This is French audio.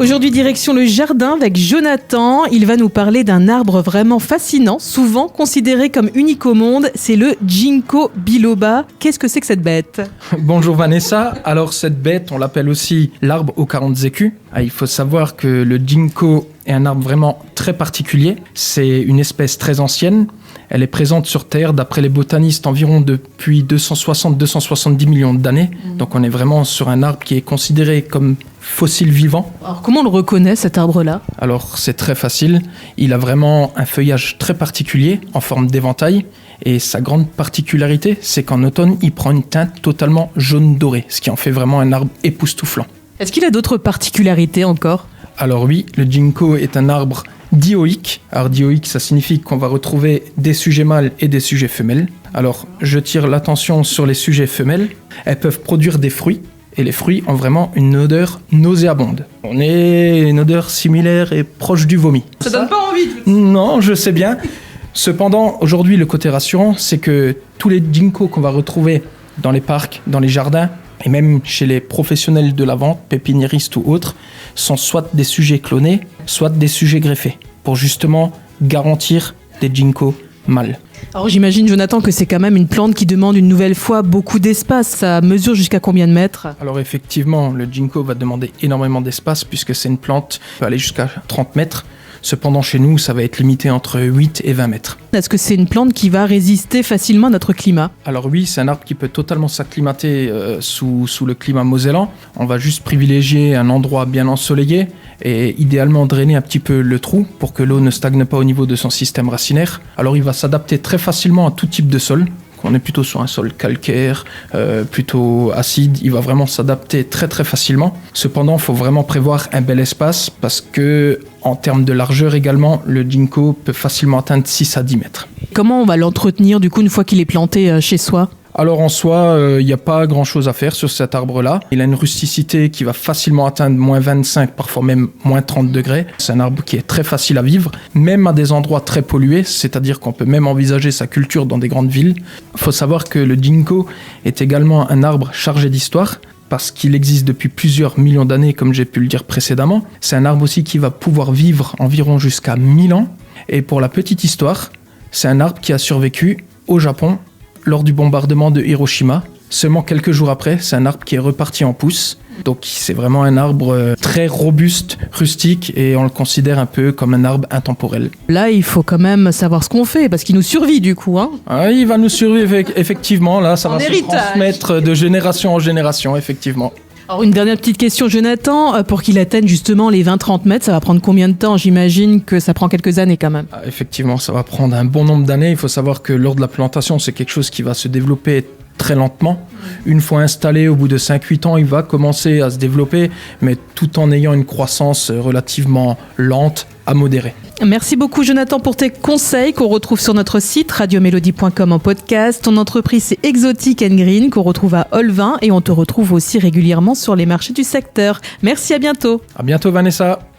Aujourd'hui, direction le jardin avec Jonathan. Il va nous parler d'un arbre vraiment fascinant, souvent considéré comme unique au monde. C'est le Ginkgo biloba. Qu'est-ce que c'est que cette bête ? Bonjour Vanessa. Alors cette bête, on l'appelle aussi l'arbre aux 40 écus. Il faut savoir que le ginkgo est un arbre vraiment très particulier. C'est une espèce très ancienne. Elle est présente sur Terre, d'après les botanistes, environ depuis 260-270 millions d'années. Donc on est vraiment sur un arbre qui est considéré comme fossile vivant. Alors comment on le reconnaît, cet arbre-là ? Alors c'est très facile. Il a vraiment un feuillage très particulier, en forme d'éventail. Et sa grande particularité, c'est qu'en automne, il prend une teinte totalement jaune doré, ce qui en fait vraiment un arbre époustouflant. Est-ce qu'il a d'autres particularités encore ? Alors oui, le ginkgo est un arbre dioïque. Alors dioïque, ça signifie qu'on va retrouver des sujets mâles et des sujets femelles. Alors je tire l'attention sur les sujets femelles. Elles peuvent produire des fruits et les fruits ont vraiment une odeur nauséabonde. On est une odeur similaire et proche du vomi. Ça donne pas envie. Non, je sais bien. Cependant, aujourd'hui, le côté rassurant, c'est que tous les ginkgos qu'on va retrouver dans les parcs, dans les jardins, et même chez les professionnels de la vente, pépiniéristes ou autres, sont soit des sujets clonés, soit des sujets greffés, pour justement garantir des ginkgos mâles. Alors j'imagine, Jonathan, que c'est quand même une plante qui demande une nouvelle fois beaucoup d'espace. Ça mesure jusqu'à combien de mètres ? Alors effectivement, le ginkgo va demander énormément d'espace, puisque c'est une plante qui peut aller jusqu'à 30 mètres. Cependant, chez nous, ça va être limité entre 8 et 20 mètres. Est-ce que c'est une plante qui va résister facilement à notre climat ? Alors oui, c'est un arbre qui peut totalement s'acclimater sous le climat mosellan. On va juste privilégier un endroit bien ensoleillé et idéalement drainer un petit peu le trou pour que l'eau ne stagne pas au niveau de son système racinaire. Alors il va s'adapter très facilement à tout type de sol. On est plutôt sur un sol calcaire, plutôt acide, il va vraiment s'adapter très très facilement. Cependant, il faut vraiment prévoir un bel espace parce que, en termes de largeur également, le ginkgo peut facilement atteindre 6 à 10 mètres. Comment on va l'entretenir du coup une fois qu'il est planté chez soi ? Alors en soi, il n'y a pas grand chose à faire sur cet arbre-là. Il a une rusticité qui va facilement atteindre moins 25, parfois même moins 30 degrés. C'est un arbre qui est très facile à vivre, même à des endroits très pollués, c'est-à-dire qu'on peut même envisager sa culture dans des grandes villes. Il faut savoir que le ginkgo est également un arbre chargé d'histoire, parce qu'il existe depuis plusieurs millions d'années, comme j'ai pu le dire précédemment. C'est un arbre aussi qui va pouvoir vivre environ jusqu'à 1000 ans. Et pour la petite histoire, c'est un arbre qui a survécu au Japon lors du bombardement de Hiroshima. Seulement quelques jours après, c'est un arbre qui est reparti en pousse. Donc c'est vraiment un arbre très robuste, rustique, et on le considère un peu comme un arbre intemporel. Là, il faut quand même savoir ce qu'on fait, parce qu'il nous survit du coup. Il va nous survivre, effectivement. Là, ça En va héritage. se transmettre de génération en génération, effectivement. Alors une dernière petite question, Jonathan, pour qu'il atteigne justement les 20-30 mètres, ça va prendre combien de temps ? J'imagine que ça prend quelques années quand même. Effectivement, ça va prendre un bon nombre d'années. Il faut savoir que lors de la plantation, c'est quelque chose qui va se développer très lentement. Une fois installé, au bout de 5-8 ans, il va commencer à se développer, mais tout en ayant une croissance relativement lente à modérée. Merci beaucoup Jonathan pour tes conseils qu'on retrouve sur notre site radiomélodie.com en podcast. Ton entreprise c'est Exotic & Green qu'on retrouve à Olvin et on te retrouve aussi régulièrement sur les marchés du secteur. Merci, à bientôt. À bientôt Vanessa.